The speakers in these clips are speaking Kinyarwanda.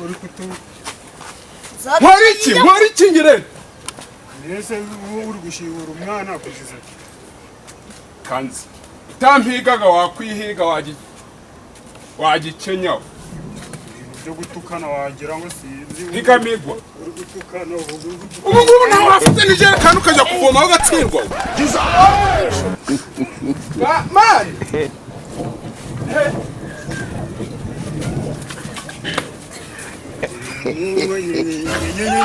uri kutu Nkora iki ngire nese uri gushibura umwana kuziza kanzi utampigaga wakwihiga wagikenyaho byo gutukana wagira ngo sinzi higamigwa uri gutukana ubu nawe afite n'ijerekani ukajya kuvoma aho gatsindwa mani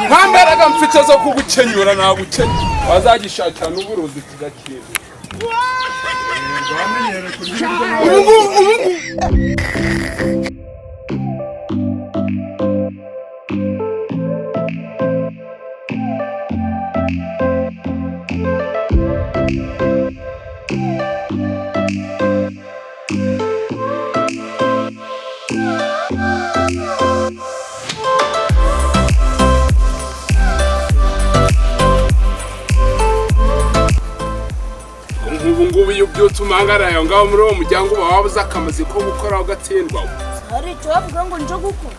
mpambaraga mfite zo kugukenyura nagukenye wazagishakira n'uburozi kigakira ngubu iyo ubyutse umangaraye aho ngaho muri uwo muryango uba wabuze akamazi ko gukora ugatsindwa hari icyo bavuga ngo nje gukora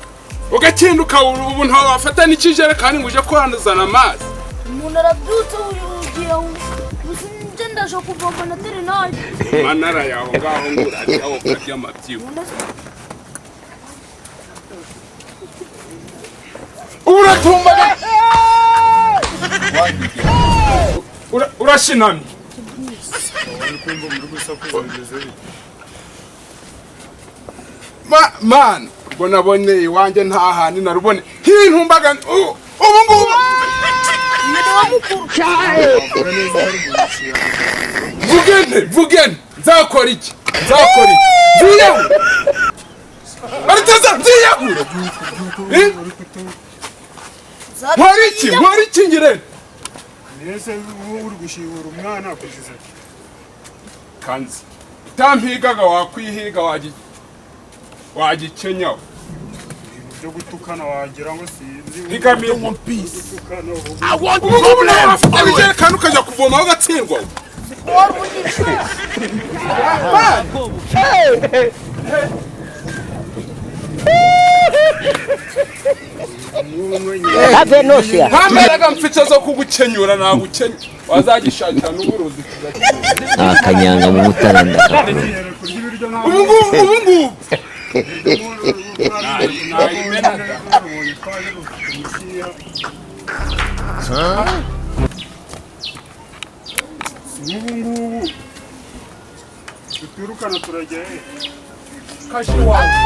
ugakinduka ubu ntawe wafata n'ikijerekani ngo uje kuranduzana amazi umuntu arabyutse ugiye nje ndaje kuvoma na terenari manara yaho ngaho ngo urajyaho ukarya amabyibu uratumbaga urashinamye man ubwo nabone iwanjye nta hantu narubone hintumbaga ubu ngubu vugene nzakora iki nziyahura bariteza nziyahura nkora iki ngire nese uri gushibura umwana kuziza kanzi utampigaga wakwihiga wagikenyaho byo gutukana wagira ngo sinzi higamigwa ubu nawe afite n'ijerekani ukajya kuvoma aho gatsindwa mpambaraga mfite zo kugukenyura nagukenye wazagishakira n'uburozi kigakira akanyanga mu mutaranda ubu ngubu tuturukana turajya kashi wanjye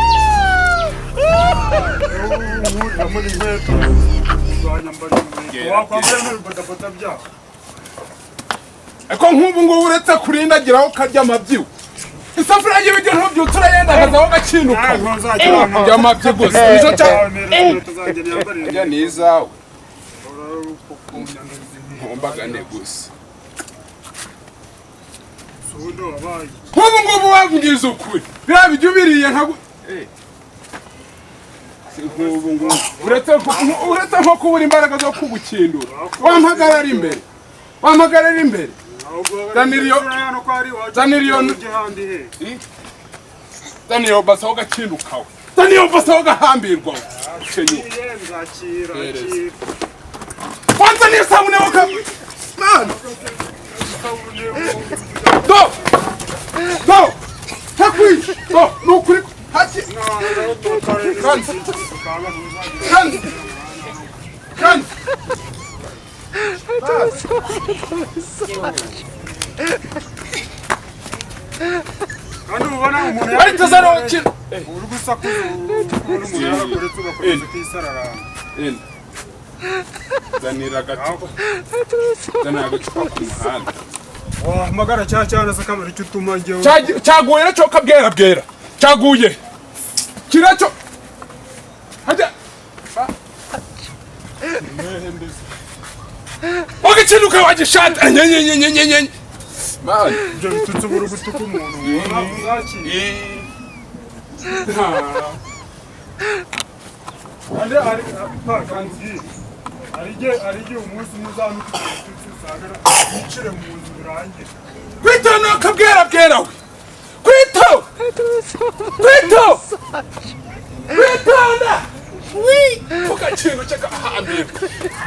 muri nkweto zanyambara inkweto wakwambara n'ibibodabota byaho ariko nk'ubu ngubu uretse kurindagiraho ukarya amabyibu isafuriya y'ibiryo ntubyutse urayendagaza aho gakinduka urya amabyi gusa nicyo cyane ni izawe ntumbagane gusa nk'ubu ngubu wabwiza ukuri biriya bijya ubiriye nka nk'ubu ngubu uretse nko kubura imbaraga zo kugukindura wampagarara imbere Daniel basaho gakindukawe Daniel basaho gahambirwa chenye kwanza ni sabune waka man do takwi do nukuri hati kan kandi ubona umuntu ari tazaro kintu uri gusakuza umuntu yarakoretse ugakomeza kwisarara zanira gato ku muhanda wahamagara cyane se kamera icyo utuma ngewe cyaguye nacyo kabwera cyaguye kiracyo hajya wagicinduka wagishata nyenyenyenyenyenyenye man ibyo bitutse buri gutuka umuntu uzaki ande ari pakanzi arije umunsi muzanuka bitutse sagara yicire mu nzu birangira kwitana kabwera we kwitana kintu cy'agahambira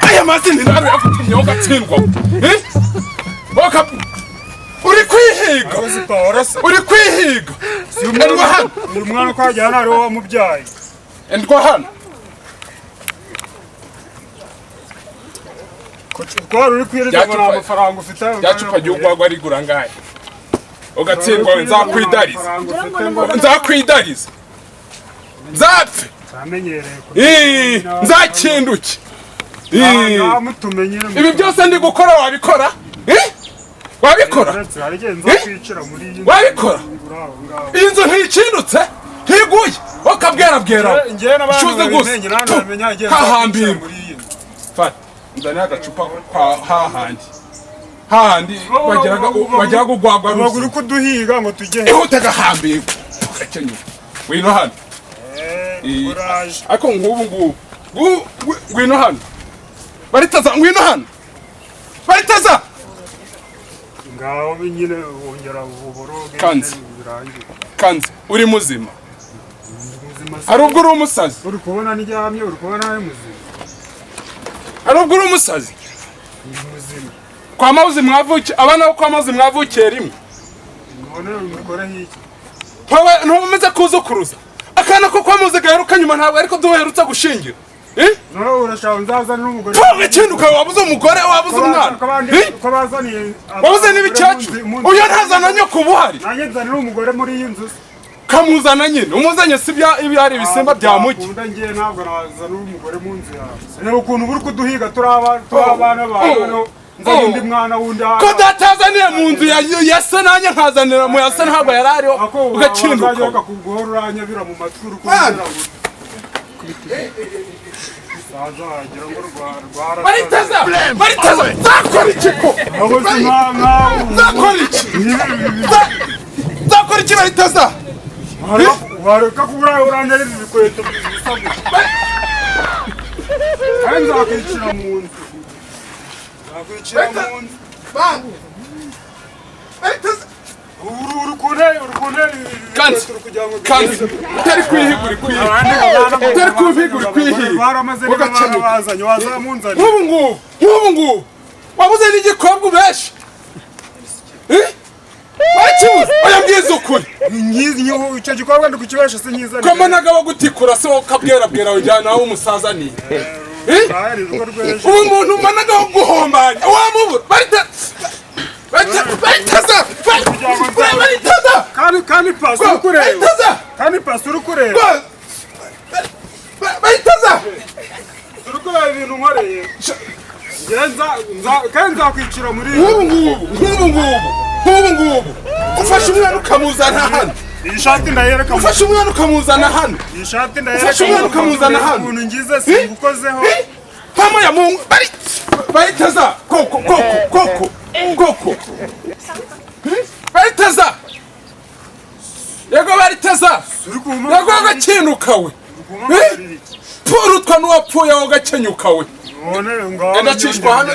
aya mazina rero yagutumye ugatsindwa uri kwihiga uri kwihiga endwa hano uyu mwana ko hajyana ari wowe wamubyaye endwa hano twari uri kwirirwa ngo nta mafaranga ufite ryacupa ry'urwagwa rigura ngahe ugatsindwa we nzakwidariza nzapfe nzakinduke ibi byose ndi gukora wabikora wabikora wabikora iyi nzu ntikindutse ntiguye wakabwerabwera nshuze gusa hahambirwa fata nzanira agacupa kwa hahandi wagiraga ugwagwa ruzi uri kuduhiga ngo tujye ihute gahambirwa gakenyuka wino hano ariko nk'ubu ngwino hano baritaza ngwino hano baritaza ngaho nyine wongera uboroge kanze uri muzima hari ubwo uri umusazi uri kubona n'iryamye uri kubona ari muzima hari ubwo uri umusazi muzima kwa Mawuzi mwavukiye abana bo kwa Mawuzi mwavukiye rimwe none umukora hiki ntubumeze kuzukuruza akana ko kwa Mawuzi gaheruka nyuma ntabwo ariko duherutse gushingira no urashaka nzaza n'umugore ikinduka wabuze umugore wabuze umwana wabuze n'ibicyacu uyu ntazana nyoko buhari nanjye nzanira umugore muri iyi nzu kamuzana nyine umuzanye si ibyo hari ibisimba bya muki ngiye ntabwo nazana umugore mu nzu yawe reba ukuntu uri kuduhiga turi abana bawe nzanye undi mwana wundi ko datazaniye mu nzu ya se nanjye nkazanira mu ya se ntabwo yari ariho ugakinduka guhora uranyabira mu matwi uri kubwira baritaza zakora iki ko zakora iki zakora iki baritaza wareka kubura uranyarira ibikweto bisabwe kandi nzakwicira mu nzu baritaza uri kuntera kanzi utari kwihiga uri kwihiga utari kwihiga uri kwihiga baramaze n'abazanye wazamunzanye nk'ubu ngubu wabuze n'igikobwa ubesha wakibuze oya mbwiza ukuri icyo gikobwa ndi kukibesha sinkizane ko mbanaga bagutikura se wowe ukabwerabwera ujyana nawe umusaza niye ubu muntu mbanaga wo guhombanya wamubura baritaza kandi pasi uri kureba kandi pasi uri kureba baritaza uri kureba ibintu nkoreye kandi nzakwicira muri nk'ubu ngubu ufashe umwana ukamuzana hano iyi shati ndayereka ufashe umwana ukamuzana hano iyi shati ufashe umwana ukamuzana hano umuntu ngize singukozeho hamo ya mungu baritaza koko baritaza yego baritaza yego agakenyuka we purutwa n'uwapfuye aho gakenyuka we ndacishwa hano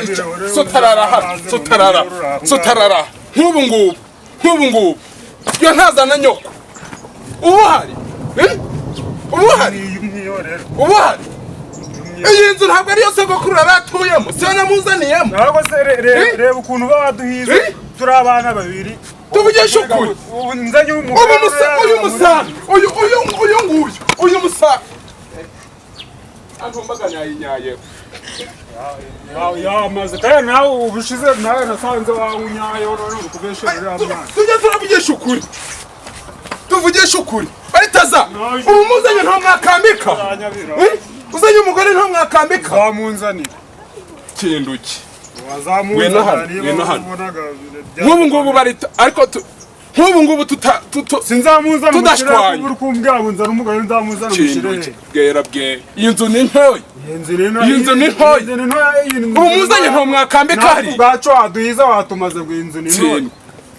sotarara nk'ubu ngubu iyo ntazana nyoko ubuhari iyi nzu ntabwo ariyo sogokuru yari atuyemo siyo namuzaniyemo ntabwo se reba ukuntu uba waduhize turi abana babiri tuvugishe ukuri uyu musaza antumbaga nyayinyayeho yamaze kandi nawe ubushize nawe nasanze wawunyayeho none uri kubesherera amazi tujye tuvugishe ukuri baritaza ubu muzanye nta mwakambika uzanye umugore nta mwakambika wamunzanira kinduki wazamuzanira nk'ubu ngubu barita ariko nk'ubu ngubu sinzamuzana tudashwanya uri kumbwira ngo nzana umugore nzamuzana umushirehe bwera iyi nzu ni ntoya iyi nzu ni ntoya ubu muzanye nta mwakambika hari bwacu waduhiza watumaze ngo iyi nzu ni ntoya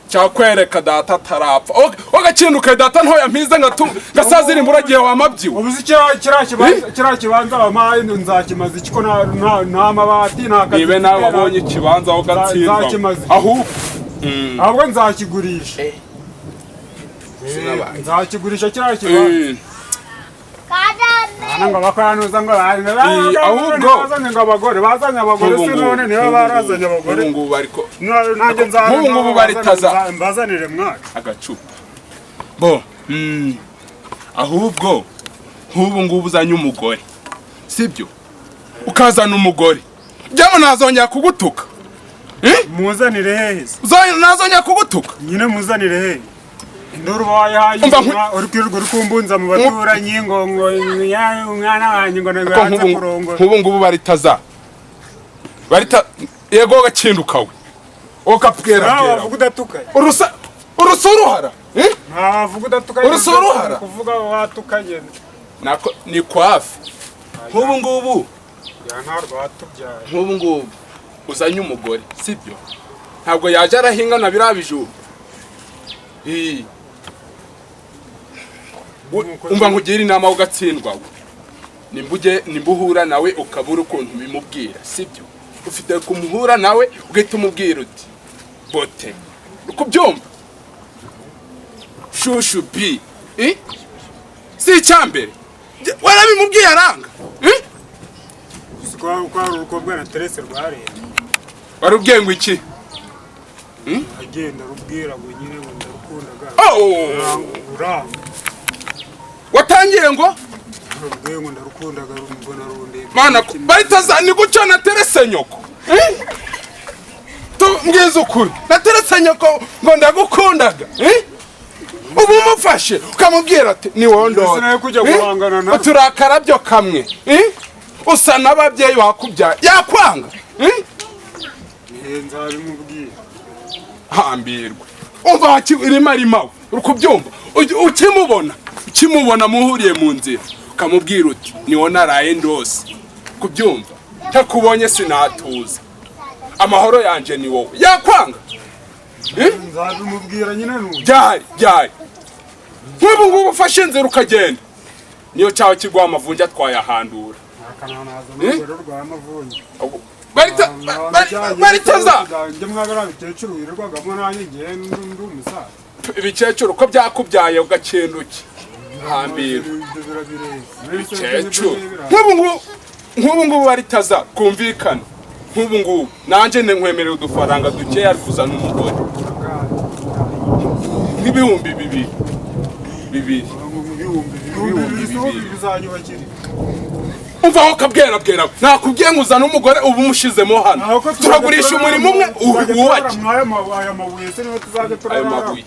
cyakwereka data atarapfa ugakinduka data ntoya mpize ngasaza imburagihe wamabyiwe ubuze kiriya kibanza wampaye nzakimaze iki ko nta mabati nta kazi nibe nawe wabonye ikibanza aho gatsindwa ahubwo nzakigurisha nzakigurisha kiriya kibanza ngo bakwanuza ngo bazanye abagore sinone niba barazanye abagore ubu ngubu ariko nanjye nzaza ubu ngubu baritaza mbazanire mwacu agacupa bo ahubwo nk'ubu ngubu uzanye umugore sibyo ukazana umugore byabo nazongera kugutuka muzanire hehe nazongera kugutuka nyine muzanire hehe induru bayahaye uri kwirirwa uri kumbunza mu baturanyi ngo umwana wanjye ngo nagahanze kurongora nk'ubu ngubu barita yego gakindukawe ukapwera wavuga udatukanye urusuruhara wavuga udatukanye urusuruhara kuvuga watukanye nako ni kwafi nk'ubu ngubu nk'ubu ngubu uzanye umugore sibyo ntabwo yaje arahinga na birabijuru umva nkugira inama ugatsindwa nimba uhura nawe ukabura ukuntu bimubwira sibyo ufite kumuhura nawe ugahita umubwira uti bote uko byumva shushu bi si icyambere warabimubwiye aranga kwari urukobwa na Terese rwareba warubwiye ngo iki agenda rubwira ngo nyine ngo ndarukundaga uranga watangiye ngo rubwiye ngo ndarukundaga mbona runde mana baritaza ni gucyo na Terese nyoko mbwiza ukuri na Terese nyoko ngo ndagukundaga ubu umufashe ukamubwira ati ni wowe ndoto turakara byo kamwe usa n'ababyeyi bakubyaye yakwanga nzabimubwira hambirwe umva irimo arimawe uri kubyumva ukimubona muhuriye mu nzira ukamubwira uti ni wowe naraye ndose kubyumva ntakubonye sinatuza amahoro yanjye ni wowe yakwanga nzabimubwira nyine byari nk'ubu ngubu ufashe inzira ukagenda niyo cyawe kigwa amavunja atwayahandura baritaza ibikecuru ko byakubyaye ugakinduke hambira ibikecuru nk'ubu ngubu baritaza kumvikana nk'ubu ngubu nanjye nkwemerera udufaranga dukeya ari kuzana umugore nk'ibihumbi bibiri umva aho kabwera nakubwiye ngo uzane umugore ubu umushizemo hano turagurisha umurimo umwe uwubake ayo mabuye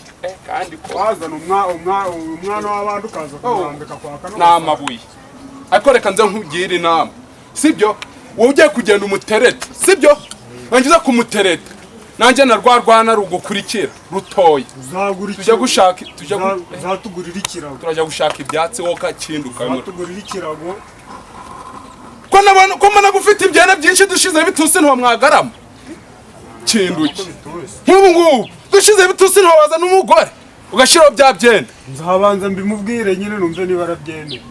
kandi ko wazana umwana w'abandi ukaza kumwambika kwaka ni amabuye ariko reka nze nkubwire inama sibyo wowe ugiye kugenda umuterete sibyo wangiza kumutereta nanjye na rwana rugukurikira rutoya tujya gushaka uzatugurira ikirago turajya gushaka ibyatsi wowe kakinduka uzatugurira ikirago ko mbona gufite ibyana byinshi dushize bituse ntiwamwagarama kinduke nk'ubu ngubu dushize bituse ntiwazana umugore ugashyiraho bya byenda nzabanza mbimubwire nyine numve niba arabyemeye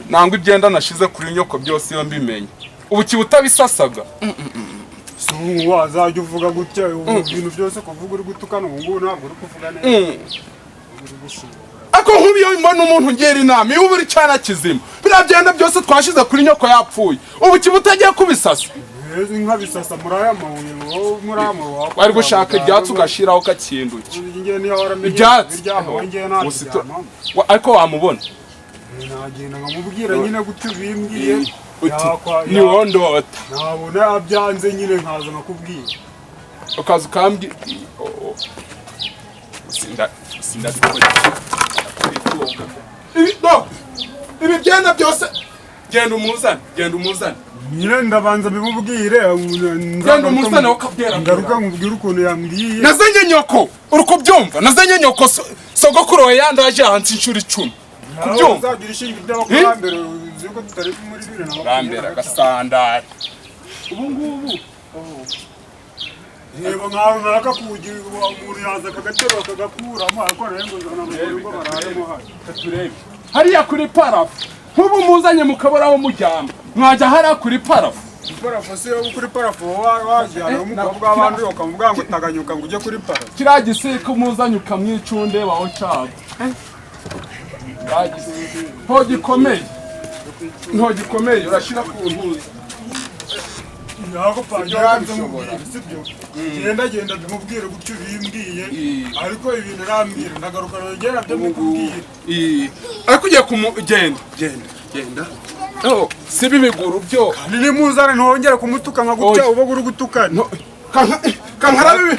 nangwa ibyenda nashize kuri nyoko byose iyo mbimenye ubu kibutabisasaga si ubu wazajya uvuga gutya ibintu byose kuvuga uri gutukana ubu ngubu ntabwo uri kuvuga neza ako nk'ubiyo mbona umuntu ngira inama iyo uba uri cyana kizima biriya byenda byose twashize kuri nyoko yapfuye ubu kibutagiye kubisasa inka bisasa muri aya mabuye muri aya mabuye wari gushaka ibyatsi ugashyiraho kakinduke ibyatsi ariko wamubona nagenda nkamubwira nyine gutyo bimbwiye ni wowe ndota nabona byanze nyine nkaza nkakubwira ukaza ukambwira ibi byenda byose genda umuzane nyine ndabanza mbimubwire genda umuzane ukabwira ngaruka nkubwire ukuntu yambwiye nazanye nyoko uri kubyumva nazanye nyoko sogokuru we yandaje hansi inshuro 10 kubyumva uzagira ishinga ry'abakurambere uziko tutari muri bibiri na rambera gasandari ubu ngubu yego nkaho naka kugira umuntu yaza akagatero akagakuramo ariko narengo ngo barayemo turebe hariya kuri parafu nk'ubu muzanye mukabora wo mujyamba mwajya hariya kuri parafu parafu si yo kuri parafu wajyana umukobwa w'abandi ukamubwira ngo taganyuka ngo ujye kuri parafu kiriya gisika umuzanye ukamwicunde waho cyabo ntogikomeye urashira ku ntuzi ntabwo pangira sibyo genda ndimubwire gutyo bimbwiye ariko ibintu arambwira ndagaruka nongera byo mukubwira ariko ugiye genda si bibiguru byo ni muzane ntongere kumutuka nka gutya uba uri gutukana kankarabe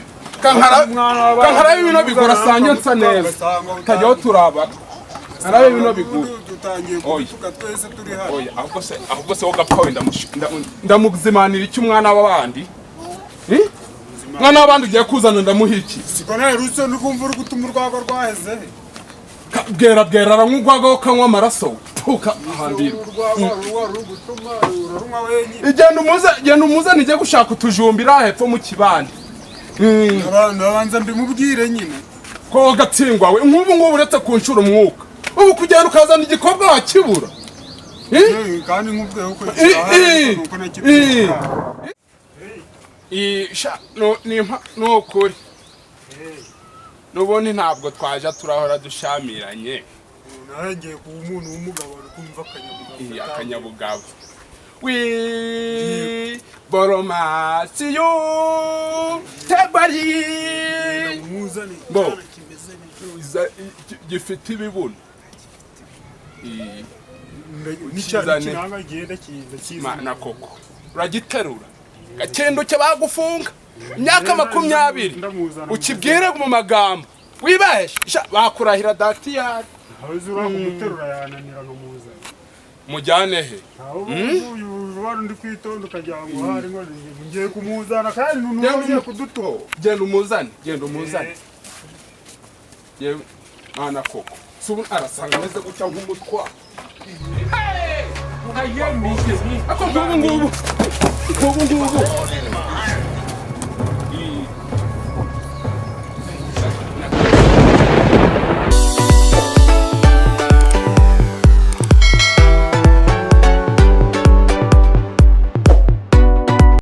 ibintu bigora sange nsa neza tajyaho turaba arabe ibintu bigura dutangiye gutuka twese turi hano ahubwo se wogapfa wenda ndamuzimanira iki umwana w'abandi mwana w'abandi ugiye kuzana ndamuha iki siko nawe ruso ndikumva uri gutuma urwagwa rwaheze bwera aranywa urwagwa wo kanywa amaraso tuka hambira genda umuzane ijye gushaka utujumbira hepfo mu kibandi ndabanza mbimubwire nyine ko gatsingwa we nk'ubu uretse kunshura umwuka ubu kugenda ukazana igikobwa wakibura kandi nk'ubweho uko ni ukuri n'ubundi ntabwo twaje turahora dushamiranye nagiye kuba umuntu w'umugabo kumva akanyabugabo boromasiyo tebari gifite ibibuno na koko uragiterura gakenduke bagufunga imyaka 20 ukibwire mu magambo wibeshe bakurahira datiyari mujyane he ndi kwitonda ukagira ngo hari ngo ngiye kumuzana kandi ntugiye kuduto genda umuzane yewe mana koko subu arasanga meze gutya nk'umutwa ako ngubu